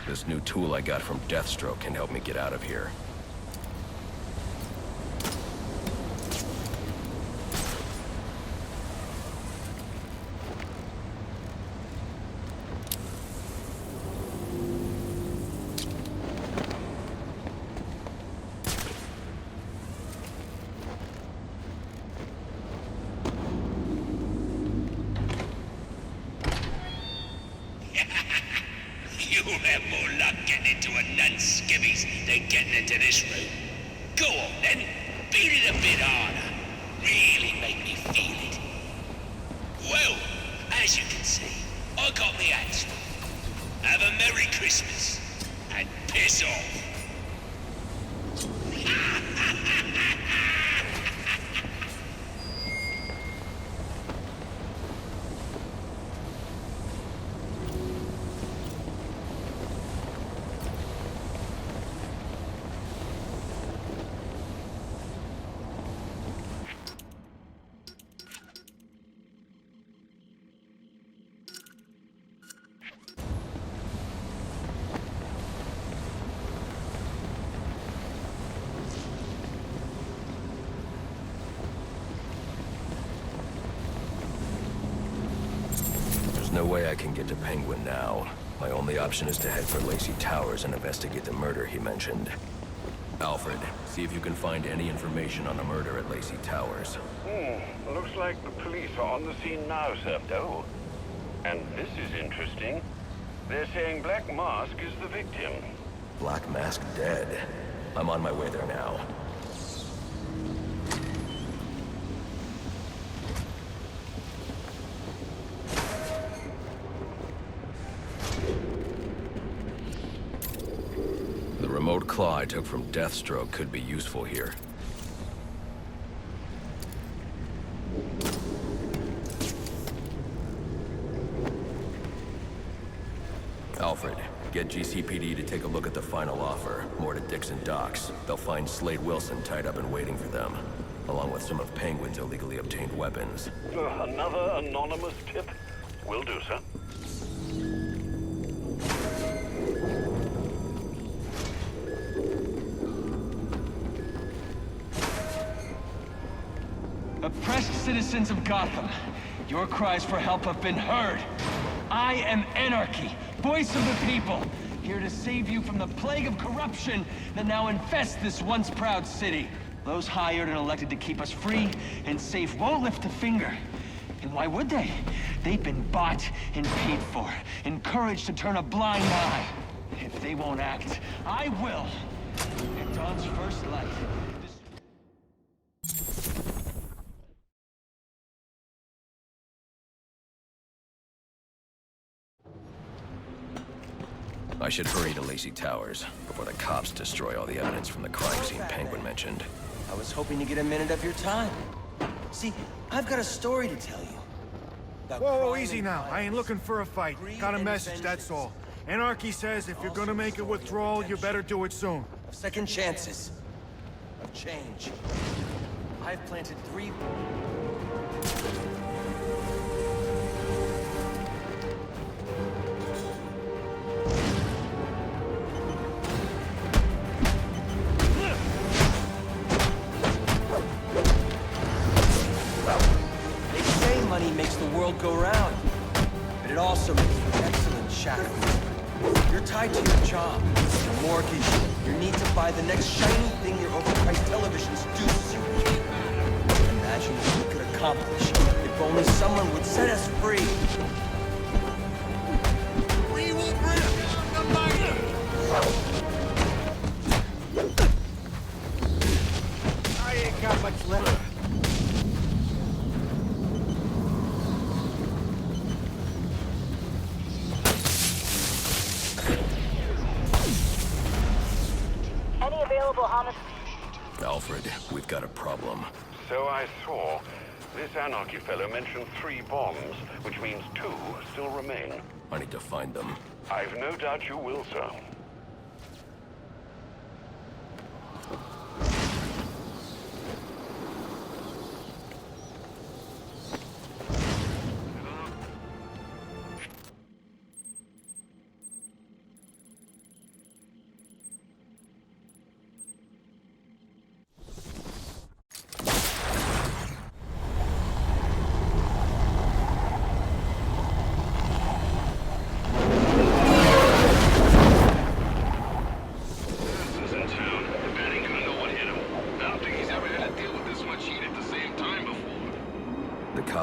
This new tool I got from Deathstroke can help me get out of here. You'll have more luck getting into a nun's skivvies than getting into this room. Go on then, beat it a bit harder. Really make me feel it. Well, as you can see, I got me hands full. Have a Merry Christmas, and piss off. No way I can get to Penguin now. My only option is to head for Lacey Towers and investigate the murder he mentioned. Alfred, see if you can find any information on a murder at Lacey Towers. Looks like the police are on the scene now, sir. Oh, and this is interesting. They're saying Black Mask is the victim. Black Mask dead. I'm on my way there now. The remote claw I took from Deathstroke could be useful here. Alfred, get GCPD to take a look at the final offer. More to Dixon Docks. They'll find Slade Wilson tied up and waiting for them, along with some of Penguin's illegally obtained weapons. Another anonymous tip? Will do, sir. Oppressed citizens of Gotham, your cries for help have been heard. I am Anarchy, voice of the people, here to save you from the plague of corruption that now infests this once proud city. Those hired and elected to keep us free and safe won't lift a finger. And why would they? They've been bought and paid for, encouraged to turn a blind eye. If they won't act, I will. At dawn's first light, I should hurry to Lacey Towers before the cops destroy all the evidence from the crime scene Penguin mentioned. I was hoping to get a minute of your time. See, I've got a story to tell you. Whoa, easy now. I ain't looking for a fight. Got a message, that's all. Anarchy says if you're gonna make a withdrawal, you better do it soon. Of second chances. Of change. I've planted 3... go round. But it also makes for excellent shackles. You're tied to your job, your mortgage, your need to buy the next shiny thing your overpriced television seduces you with. Imagine what we could accomplish if only someone would set us free. We will bring down the mighty! I ain't got much left. Alfred, we've got a problem. So I saw. This Anarchy fellow mentioned 3 bombs, which means 2 still remain. I need to find them. I've no doubt you will, sir.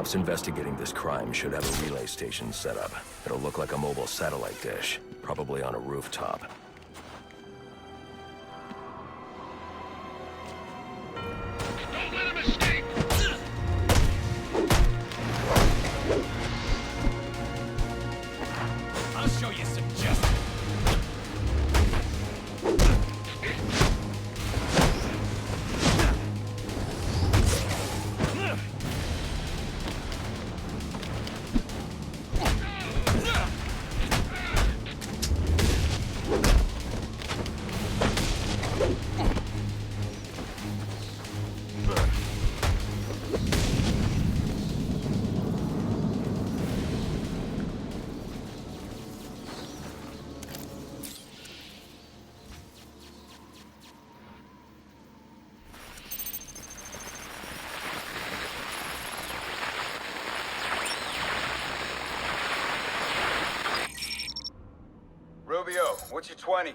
cops investigating this crime should have a relay station set up. It'll look like a mobile satellite dish, probably on a rooftop. Don't let him escape! I'll show you some justice. Rubio, what's your 20?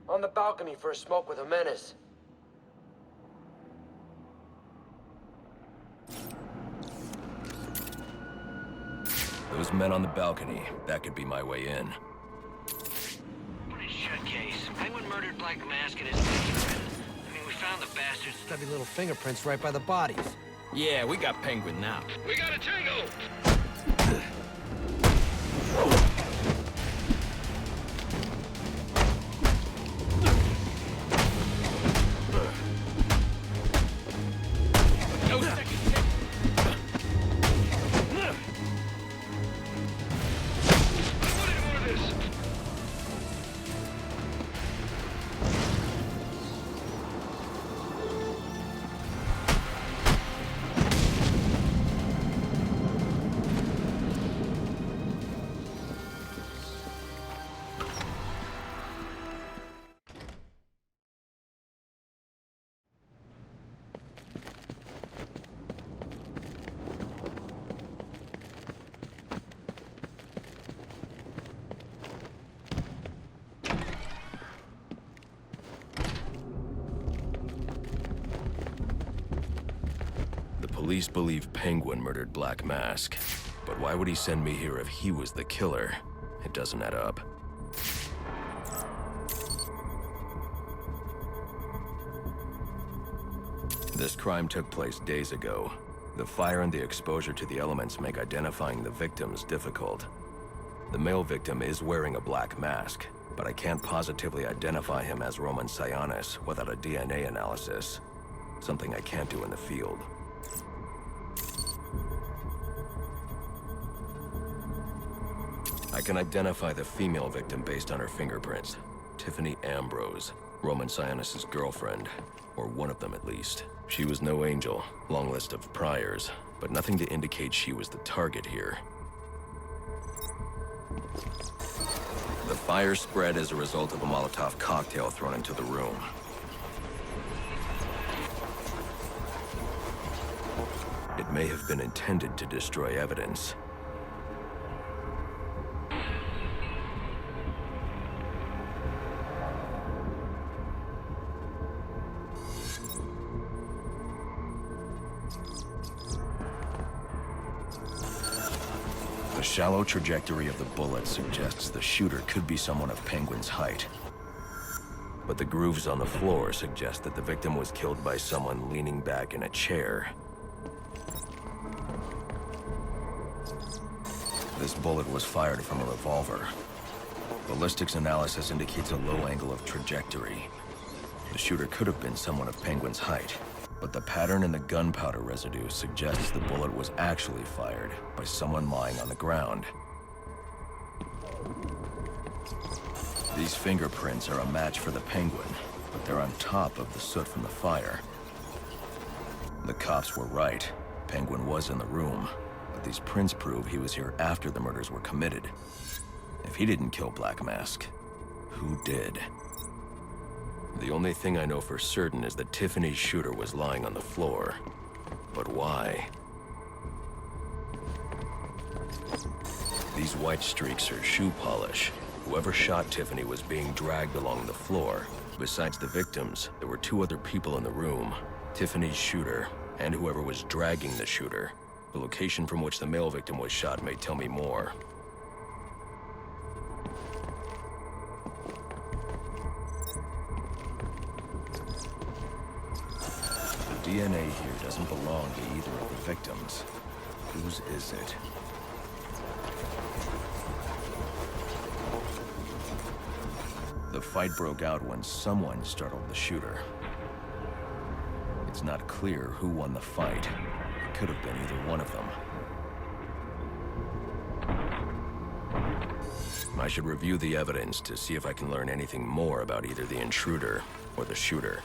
On the balcony for a smoke with a menace. Those men on the balcony, that could be my way in. What a shut case. Penguin murdered Black Mask and his fingerprint. I mean, we found the bastard's stubby little fingerprints right by the bodies. Yeah, we got Penguin now. We got a tango! No second chance. I wanted more of this! Police believe Penguin murdered Black Mask. But why would he send me here if he was the killer? It doesn't add up. This crime took place days ago. The fire and the exposure to the elements make identifying the victims difficult. The male victim is wearing a black mask, but I can't positively identify him as Roman Sionis without a DNA analysis. Something I can't do in the field. I can identify the female victim based on her fingerprints. Tiffany Ambrose, Roman Sionis' girlfriend, or one of them at least. She was no angel, long list of priors, but nothing to indicate she was the target here. The fire spread as a result of a Molotov cocktail thrown into the room. It may have been intended to destroy evidence. The shallow trajectory of the bullet suggests the shooter could be someone of Penguin's height. But the grooves on the floor suggest that the victim was killed by someone leaning back in a chair. This bullet was fired from a revolver. Ballistics analysis indicates a low angle of trajectory. The shooter could have been someone of Penguin's height. But the pattern in the gunpowder residue suggests the bullet was actually fired by someone lying on the ground. These fingerprints are a match for the Penguin, but they're on top of the soot from the fire. The cops were right. Penguin was in the room, but these prints prove he was here after the murders were committed. If he didn't kill Black Mask, who did? The only thing I know for certain is that Tiffany's shooter was lying on the floor. But why? These white streaks are shoe polish. Whoever shot Tiffany was being dragged along the floor. Besides the victims, there were two other people in the room. Tiffany's shooter and whoever was dragging the shooter. The location from which the male victim was shot may tell me more. The DNA here doesn't belong to either of the victims. Whose is it? The fight broke out when someone startled the shooter. It's not clear who won the fight. It could have been either one of them. I should review the evidence to see if I can learn anything more about either the intruder or the shooter.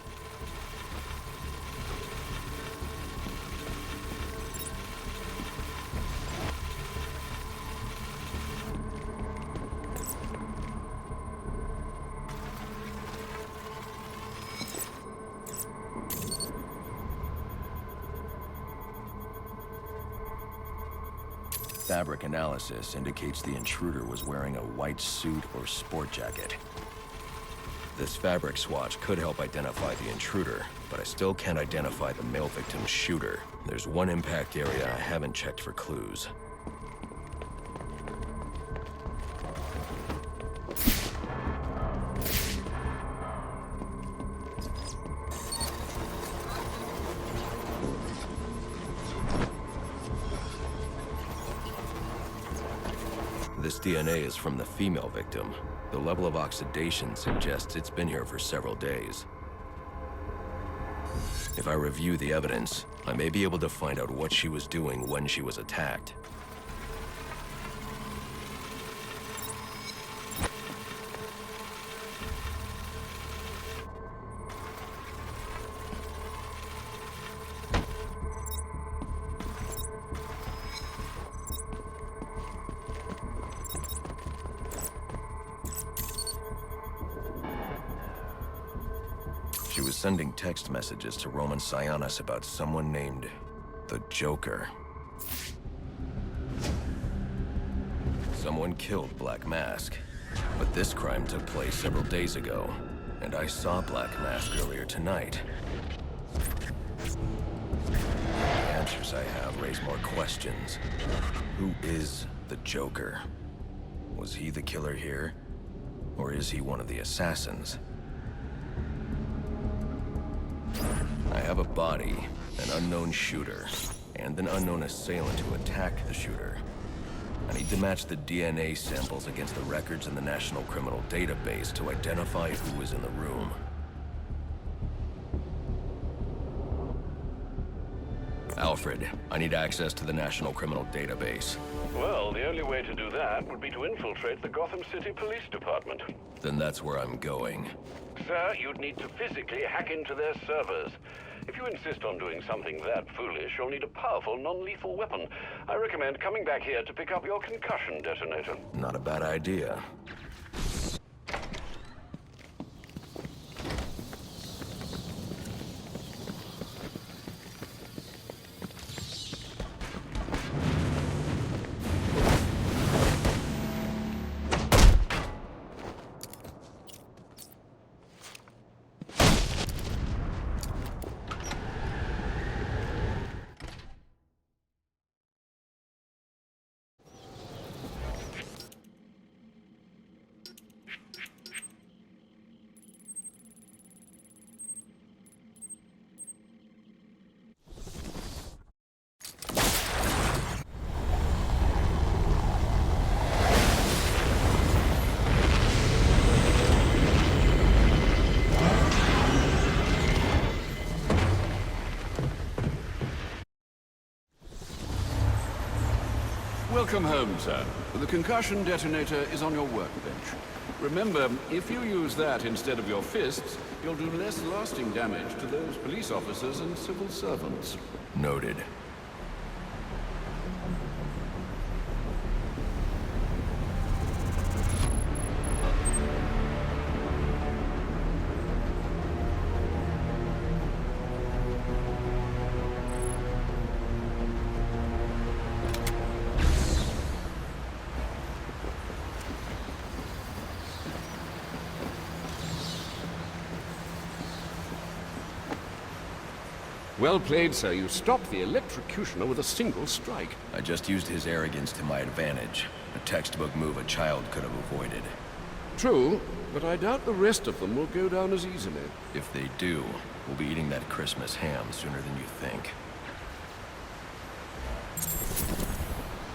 Fabric analysis indicates the intruder was wearing a white suit or sport jacket. This fabric swatch could help identify the intruder, but I still can't identify the male victim's shooter. There's one impact area I haven't checked for clues. This DNA is from the female victim. The level of oxidation suggests it's been here for several days. If I review the evidence, I may be able to find out what she was doing when she was attacked. She was sending text messages to Roman Sionis about someone named the Joker. Someone killed Black Mask, but this crime took place several days ago, and I saw Black Mask earlier tonight. The answers I have raise more questions. Who is the Joker? Was he the killer here? Or is he one of the assassins? I have a body, an unknown shooter, and an unknown assailant who attacked the shooter. I need to match the DNA samples against the records in the National Criminal Database to identify who was in the room. Alfred, I need access to the National Criminal Database. Well, the only way to do that would be to infiltrate the Gotham City Police Department. Then that's where I'm going. Sir, you'd need to physically hack into their servers. If you insist on doing something that foolish, you'll need a powerful, non-lethal weapon. I recommend coming back here to pick up your concussion detonator. Not a bad idea. Welcome home, sir. The concussion detonator is on your workbench. Remember, if you use that instead of your fists, you'll do less lasting damage to those police officers and civil servants. Noted. Well played, sir. You stopped the electrocutioner with a single strike. I just used his arrogance to my advantage. A textbook move a child could have avoided. True, but I doubt the rest of them will go down as easily. If they do, we'll be eating that Christmas ham sooner than you think.